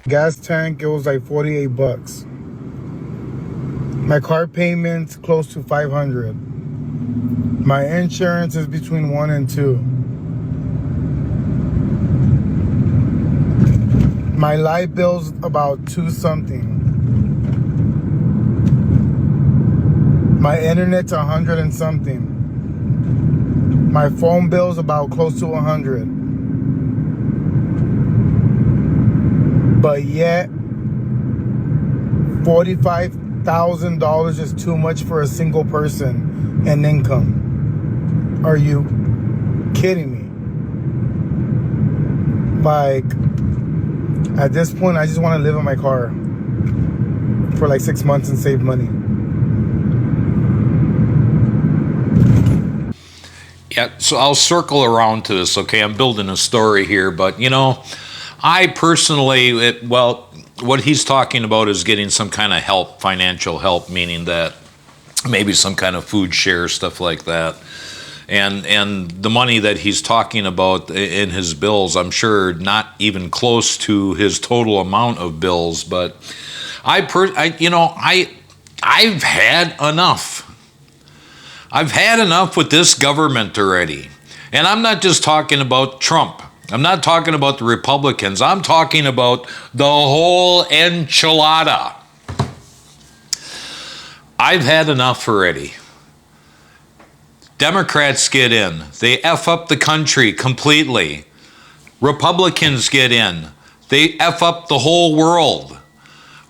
Gas tank, it was like 48 bucks. My car payment's close to 500. My insurance is between 1 and 2. My light bill's about 2 something. My internet's 100 and something. My phone bill's about close to 100. But yet, $45,000 is too much for a single person in income. Are you kidding me? Like, at this point, I just want to live in my car for like 6 months and save money. Yeah, so I'll circle around to this, okay? I'm building a story here, but you know, I personally, what he's talking about is getting some kind of help, financial help, meaning that maybe some kind of food share, stuff like that. And the money that he's talking about in his bills, I'm sure not even close to his total amount of bills, but I've had enough. I've had enough with this government already. And I'm not just talking about Trump. I'm not talking about the Republicans. I'm talking about the whole enchilada. I've had enough already. Democrats get in. They F up the country completely. Republicans get in. They F up the whole world.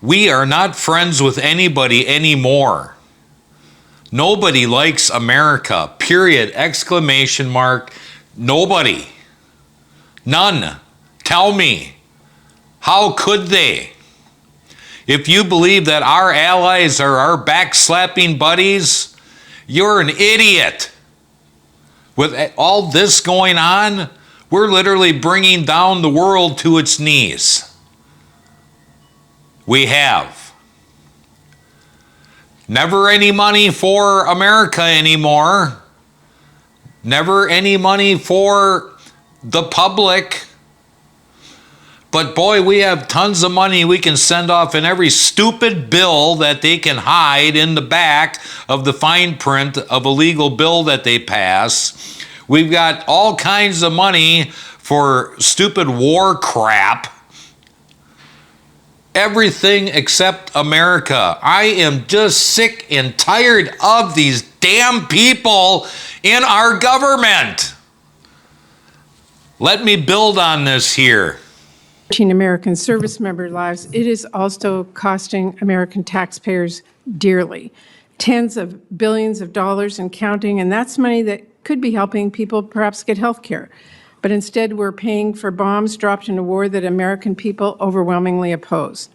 We are not friends with anybody anymore. Nobody likes America, period, exclamation mark, nobody. None. Tell me, how could they? If you believe that our allies are our backslapping buddies, you're an idiot. With all this going on, we're literally bringing down the world to its knees. We have. Never any money for America anymore. Never any money for the public. But boy, we have tons of money we can send off in every stupid bill that they can hide in the back of the fine print of a legal bill that they pass. We've got all kinds of money for stupid war crap. Everything except America. I am just sick and tired of these damn people in our government. Let me build on this here. American service member lives, it is also costing American taxpayers dearly. Tens of billions of dollars and counting, and that's money that could be helping people perhaps get health care. But instead, we're paying for bombs dropped in a war that American people overwhelmingly oppose.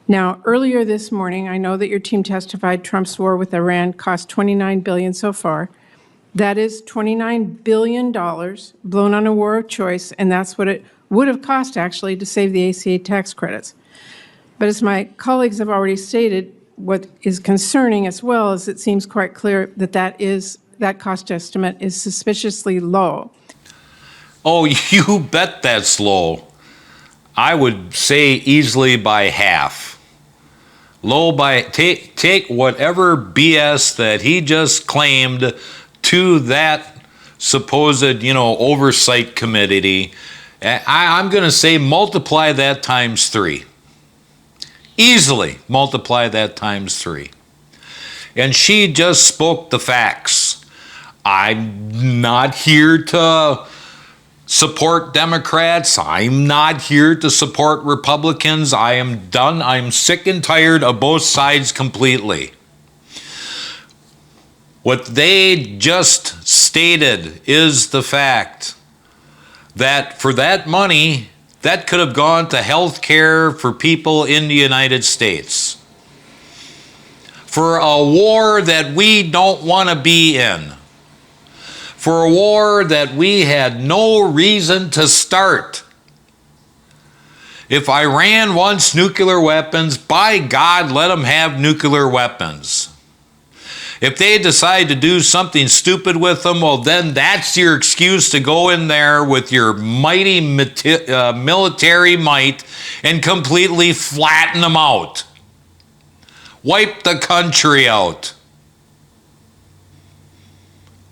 Now, earlier this morning, I know that your team testified Trump's war with Iran cost $29 billion so far. That is $29 billion blown on a war of choice, and that's what it would have cost, actually, to save the ACA tax credits. But as my colleagues have already stated, what is concerning as well is it seems quite clear that that cost estimate is suspiciously low. Oh, you bet that's low. I would say easily by half. Low by, take whatever BS that he just claimed to that supposed, oversight committee. I'm going to say multiply that times 3. Easily multiply that times 3. And she just spoke the facts. I'm not here to support Democrats. I'm not here to support Republicans. I am done. I'm sick and tired of both sides completely. What they just stated is the fact that for that money, that could have gone to health care for people in the United States. For a war that we don't want to be in. For a war that we had no reason to start. If Iran wants nuclear weapons, by God, let them have nuclear weapons. If they decide to do something stupid with them, well, then that's your excuse to go in there with your mighty military might and completely flatten them out. Wipe the country out.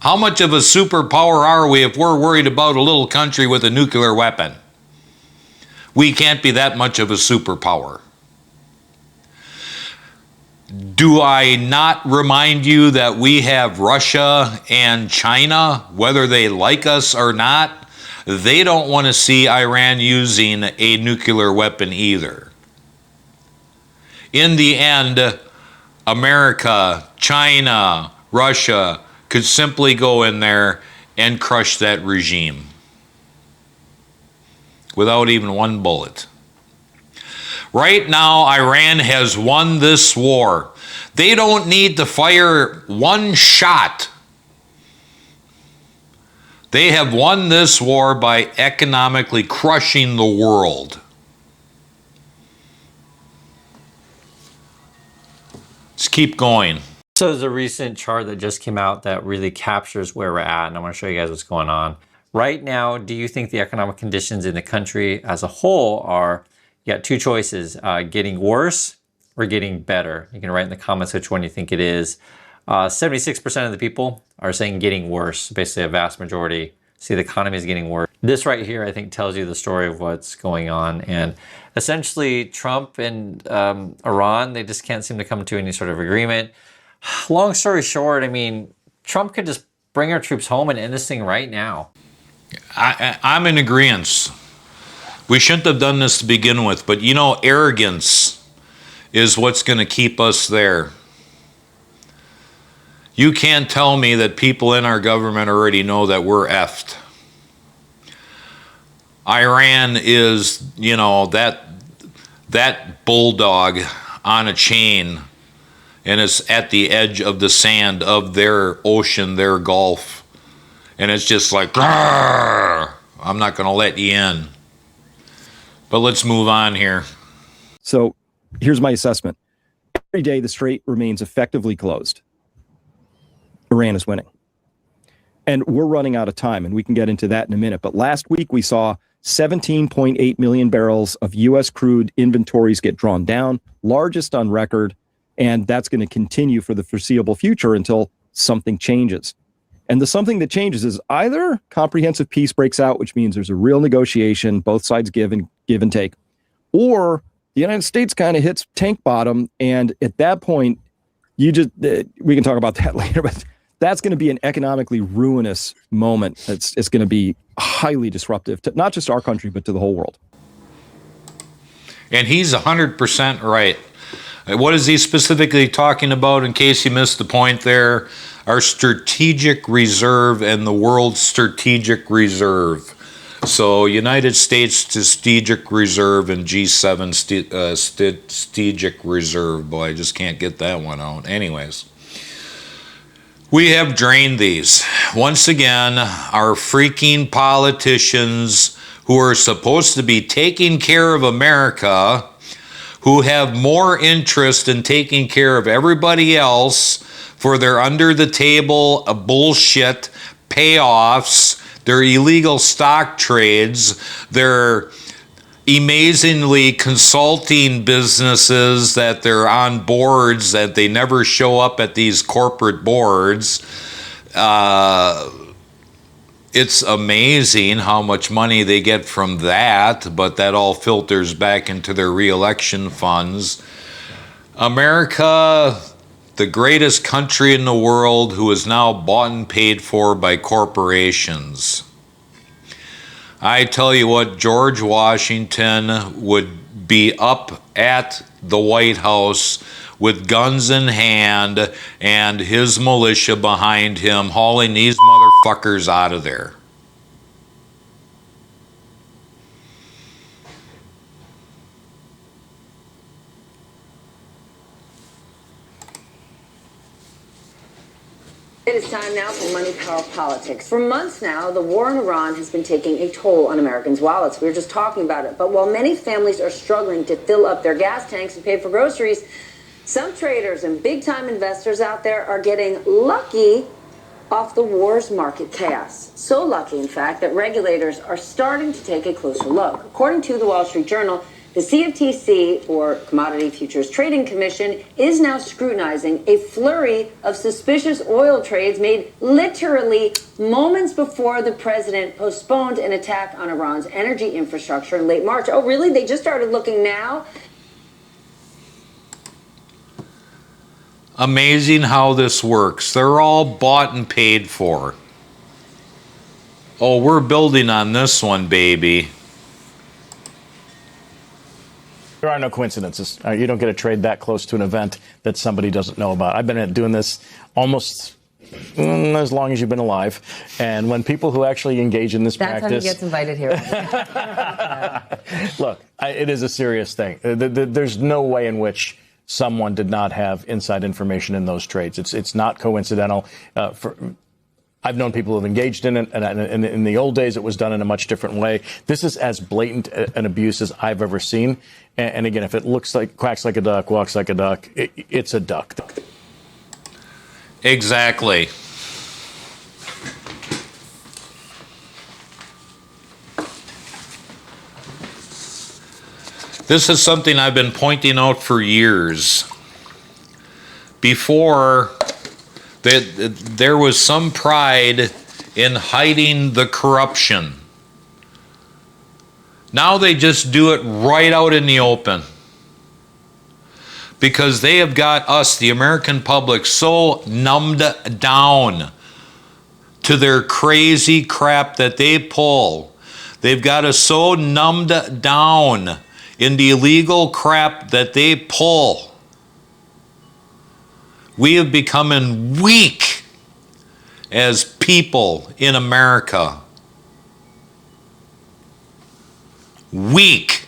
How much of a superpower are we if we're worried about a little country with a nuclear weapon? We can't be that much of a superpower. Do I not remind you that we have Russia and China, whether they like us or not? They don't want to see Iran using a nuclear weapon either. In the end, America, China, Russia could simply go in there and crush that regime without even one bullet. Right now, Iran has won this war. They don't need to fire one shot. They have won this war by economically crushing the world. Let's keep going. So there's a recent chart that just came out that really captures where we're at, and I want to show you guys what's going on. Right now, do you think the economic conditions in the country as a whole are, you got two choices, getting worse or getting better? You can write in the comments which one you think it is. 76% of the people are saying getting worse. Basically, a vast majority see the economy is getting worse. This right here, I think, tells you the story of what's going on. And essentially, Trump and Iran, they just can't seem to come to any sort of agreement. Long story short, I mean, Trump could just bring our troops home and end this thing right now. I'm in agreement. We shouldn't have done this to begin with, but you know, arrogance is what's going to keep us there. You can't tell me that people in our government already know that we're effed. Iran is, you know, that bulldog on a chain, and it's at the edge of the sand of their ocean, their Gulf. And it's just like, "Grrr, I'm not going to let you in." But let's move on here. So here's my assessment. Every day the strait remains effectively closed. Iran is winning. And we're running out of time, and we can get into that in a minute. But last week we saw 17.8 million barrels of U.S. crude inventories get drawn down, largest on record. And that's going to continue for the foreseeable future until something changes. And the something that changes is either comprehensive peace breaks out, which means there's a real negotiation, both sides give and take, or the United States kind of hits tank bottom. And at that point, we can talk about that later, but that's going to be an economically ruinous moment. It's going to be highly disruptive to not just our country, but to the whole world. And he's 100% right. What is he specifically talking about, in case you missed the point there? Our strategic reserve and the world's strategic reserve. So United States strategic reserve and G7 strategic reserve. Boy, I just can't get that one out. Anyways, we have drained these. Once again, our freaking politicians who are supposed to be taking care of America, who have more interest in taking care of everybody else for their under-the-table bullshit payoffs, their illegal stock trades, their amazingly consulting businesses that they're on boards that they never show up at these corporate boards. It's amazing how much money they get from that, but that all filters back into their re-election funds. America, the greatest country in the world, who is now bought and paid for by corporations. I tell you what, George Washington would be up at the White House with guns in hand and his militia behind him, hauling these motherfuckers out of there. It is time now for Money Power Politics. For months now, the war in Iran has been taking a toll on Americans' wallets. We were just talking about it. But while many families are struggling to fill up their gas tanks and pay for groceries, Some traders and big-time investors out there are getting lucky off the war's market chaos. So lucky, in fact, that regulators are starting to take a closer look. According to the Wall Street Journal, the CFTC, or Commodity Futures Trading Commission, is now scrutinizing a flurry of suspicious oil trades made literally moments before the president postponed an attack on Iran's energy infrastructure in late March. Oh, really? They just started looking now? Amazing how this works. They're all bought and paid for. Oh, we're building on this one, baby. There are no coincidences. You don't get a trade that close to an event that somebody doesn't know about. I've been doing this almost as long as you've been alive. And when people who actually engage in this That's practice... how he gets invited here. Look, it is a serious thing. There's no way in which someone did not have inside information in those trades. It's not coincidental. I've known people who have engaged in it, and in the old days, it was done in a much different way. This is as blatant an abuse as I've ever seen. And again, if it looks like, quacks like a duck, walks like a duck, it's a duck. Exactly. This is something I've been pointing out for years. Before, there was some pride in hiding the corruption. Now they just do it right out in the open. Because they have got us, the American public, so numbed down to their crazy crap that they pull. They've got us so numbed down in the illegal crap that they pull. We have become weak as people in America. Weak.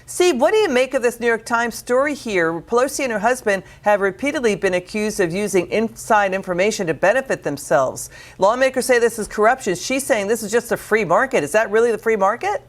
Steve, what do you make of this New York Times story here? Pelosi and her husband have repeatedly been accused of using inside information to benefit themselves. Lawmakers say this is corruption. She's saying this is just a free market. Is that really the free market?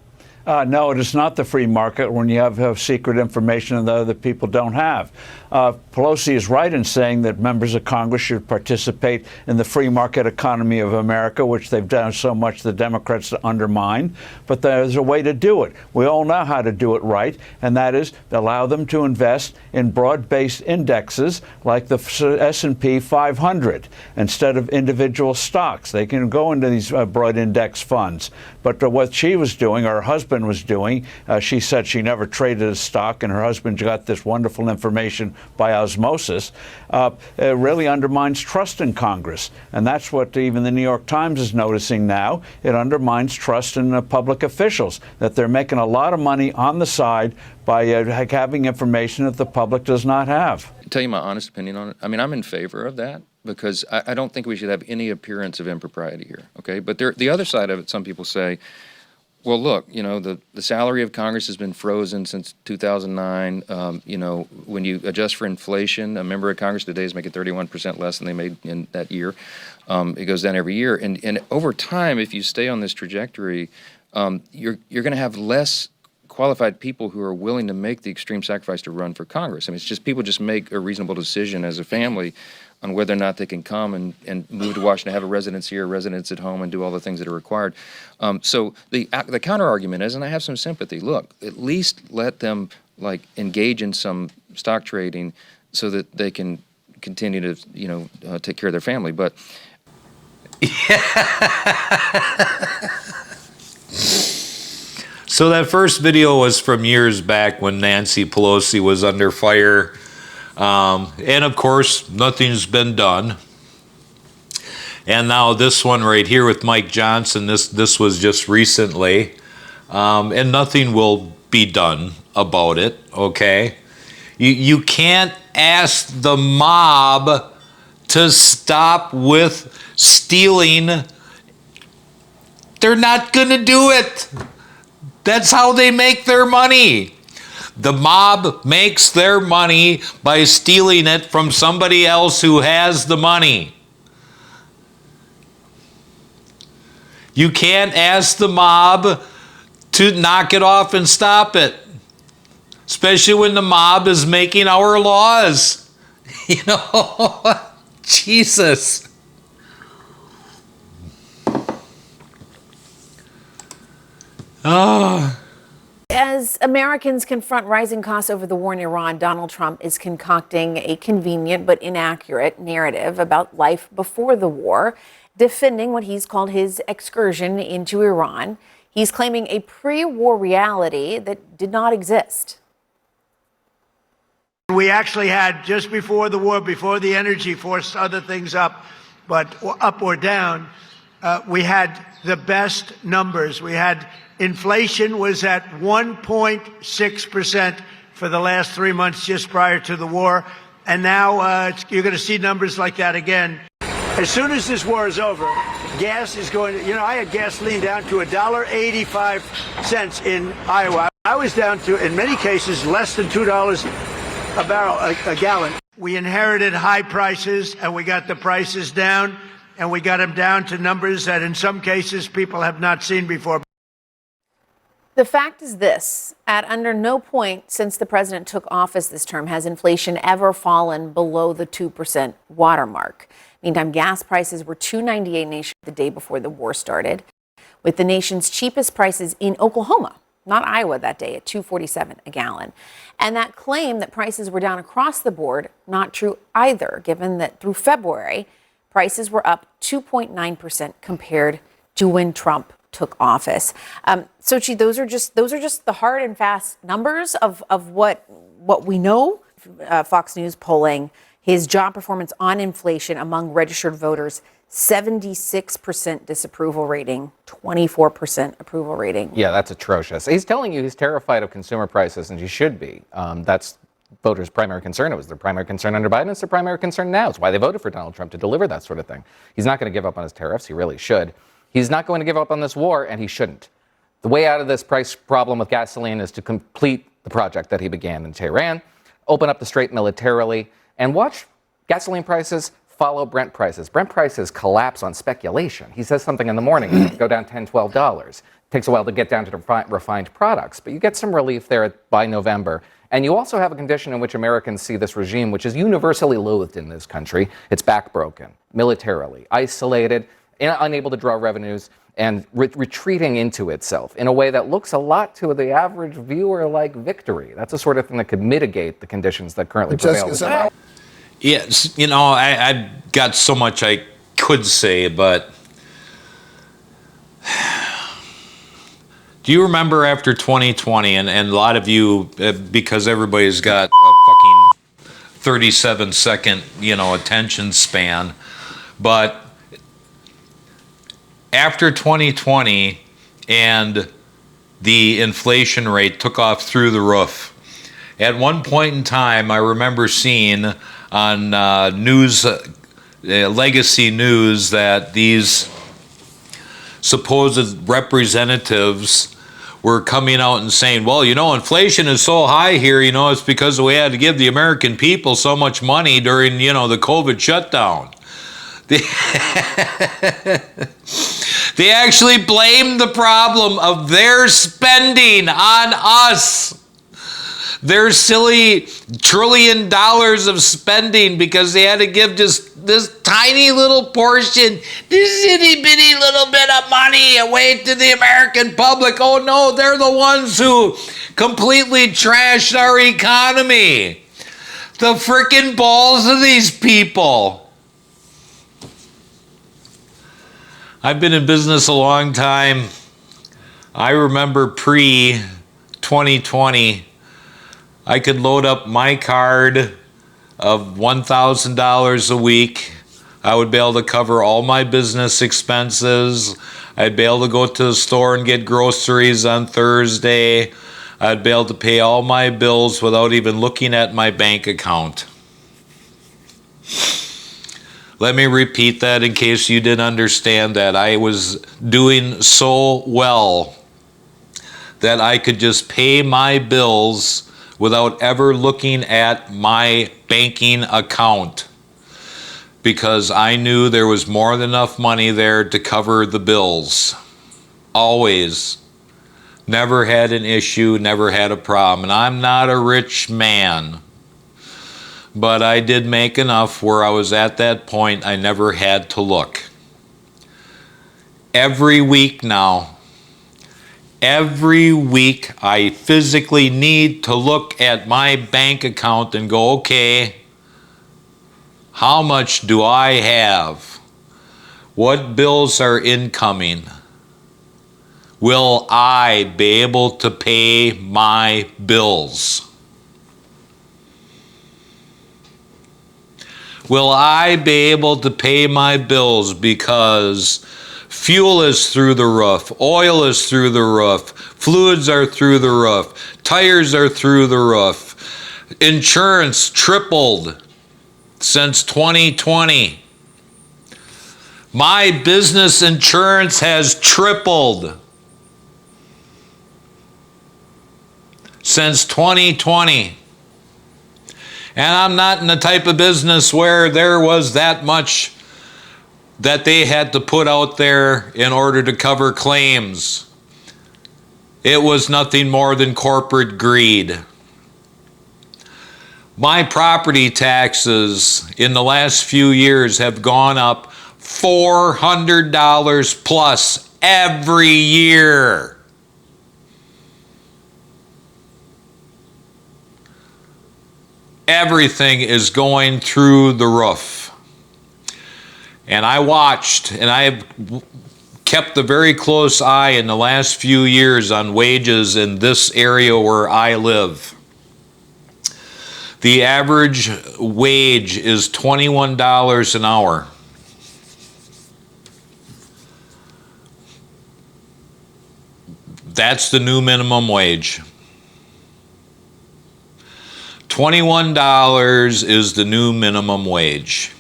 No, it is not the free market when you have secret information that other people don't have. Pelosi is right in saying that members of Congress should participate in the free market economy of America, which they've done so much the Democrats to undermine. But there's a way to do it. We all know how to do it right, and that is to allow them to invest in broad-based indexes like the S&P 500 instead of individual stocks. They can go into these broad index funds. But what she was doing, or her husband was doing, she said she never traded a stock, and her husband got this wonderful information by osmosis, it really undermines trust in Congress. And that's what even the New York Times is noticing now. It undermines trust in public officials, that they're making a lot of money on the side by having information that the public does not have. I'll tell you my honest opinion on it. I mean, I'm in favor of that because I don't think we should have any appearance of impropriety here, okay? But the other side of it, some people say, well, look, you know, the salary of Congress has been frozen since 2009. You know, when you adjust for inflation, a member of Congress today is making 31% less than they made in that year. It goes down every year. And over time, if you stay on this trajectory, you're going to have less qualified people who are willing to make the extreme sacrifice to run for Congress. I mean, it's just people just make a reasonable decision as a family on whether or not they can come and move to Washington, have a residence here, a residence at home, and do all the things that are required. So the counter argument is, and I have some sympathy, look, at least let them like engage in some stock trading so that they can continue to, you know, take care of their family. But So that first video was from years back when Nancy Pelosi was under fire. And of course, nothing's been done. And now this one right here with Mike Johnson, this was just recently. And nothing will be done about it, okay? You can't ask the mob to stop with stealing. They're not gonna do it. That's how they make their money. The mob makes their money by stealing it from somebody else who has the money. You can't ask the mob to knock it off and stop it. especially when the mob is making our laws. You know, Jesus. Oh. As Americans confront rising costs over the war in Iran, Donald Trump is concocting a convenient but inaccurate narrative about life before the war, defending what he's called his excursion into Iran. He's claiming a pre-war reality that did not exist. We actually had, just before the war, before the energy forced other things up, but up or down, we had the best numbers. We had inflation was at 1.6% for the last 3 months just prior to the war. And now you're going to see numbers like that again. As soon as this war is over, gas is going to, I had gasoline down to $1.85 in Iowa. I was down to, in many cases, less than $2 a barrel, a gallon. We inherited high prices and we got the prices down, and we got them down to numbers that in some cases people have not seen before. The fact is this: at under no point since the president took office this term has inflation ever fallen below the 2% watermark. Meantime, gas prices were $2.98 nation the day before the war started, with the nation's cheapest prices in Oklahoma, not Iowa, that day at $2.47 a gallon. And that claim that prices were down across the board, not true either, given that through February, prices were up 2.9% compared to when Trump took office. Sochi, those are just the hard and fast numbers of what we know. Fox News polling his job performance on inflation among registered voters, 76% disapproval rating, 24% approval rating. Yeah, that's atrocious. He's telling you he's terrified of consumer prices, and he should be. That's voters' primary concern. It was their primary concern under Biden. It's their primary concern now. It's why they voted for Donald Trump, to deliver that sort of thing. He's not going to give up on his tariffs. He really should. He's not going to give up on this war, and he shouldn't. The way out of this price problem with gasoline is to complete the project that he began in Tehran, open up the strait militarily, and watch gasoline prices follow Brent prices. Brent prices collapse on speculation. He says something in the morning, go down $10, $12. Takes a while to get down to refined products, but you get some relief there by November. And you also have a condition in which Americans see this regime, which is universally loathed in this country. It's backbroken, militarily, isolated, unable to draw revenues, and retreating into itself in a way that looks a lot to the average viewer like victory. That's the sort of thing that could mitigate the conditions that currently prevail. Yes, I've got so much I could say, but do you remember after 2020, and a lot of you, because everybody's got a fucking 37-second, attention span, but after 2020 and the inflation rate took off through the roof, at one point in time, I remember seeing on legacy news that these supposed representatives were coming out and saying, well, inflation is so high here, it's because we had to give the American people so much money during, the COVID shutdown. They actually blamed the problem of their spending on us. Their silly $1 trillion of spending, because they had to give just this tiny little portion, this itty bitty little bit of money away to the American public. Oh no, they're the ones who completely trashed our economy. The frickin' balls of these people. I've been in business a long time. I remember pre-2020, I could load up my card of $1,000 a week. I would be able to cover all my business expenses. I'd be able to go to the store and get groceries on Thursday. I'd be able to pay all my bills without even looking at my bank account. Let me repeat that in case you didn't understand that. I was doing so well that I could just pay my bills without ever looking at my banking account, because I knew there was more than enough money there to cover the bills. Always. Never had an issue, never had a problem. And I'm not a rich man, but I did make enough where I was at that point I never had to look. Every week now, every week I physically need to look at my bank account and go, okay, how much do I have? What bills are incoming? Will I be able to pay my bills? Will I be able to pay my bills because fuel is through the roof, oil is through the roof, fluids are through the roof, tires are through the roof, insurance tripled since 2020. My business insurance has tripled since 2020. And I'm not in the type of business where there was that much that they had to put out there in order to cover claims. It was nothing more than corporate greed. My property taxes in the last few years have gone up $400 plus every year. Everything is going through the roof. And I watched, and I have kept a very close eye in the last few years on wages in this area where I live. The average wage is $21 an hour. That's the new minimum wage. $21 is the new minimum wage.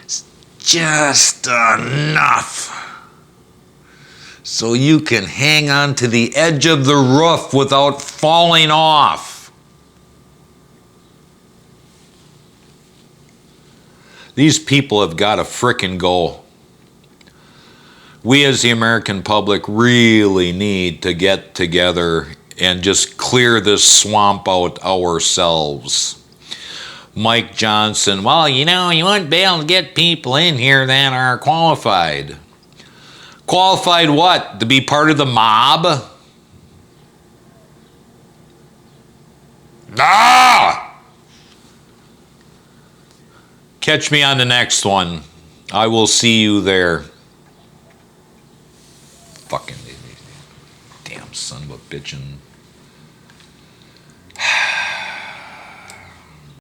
It's just enough so you can hang on to the edge of the roof without falling off. These people have got to frickin' go. We as the American public really need to get together and just clear this swamp out ourselves. Mike Johnson, well, you know, you wouldn't be able to get people in here that are qualified. Qualified what? To be part of the mob? Ah! Catch me on the next one. I will see you there. Fucking damn son of a bitchin'.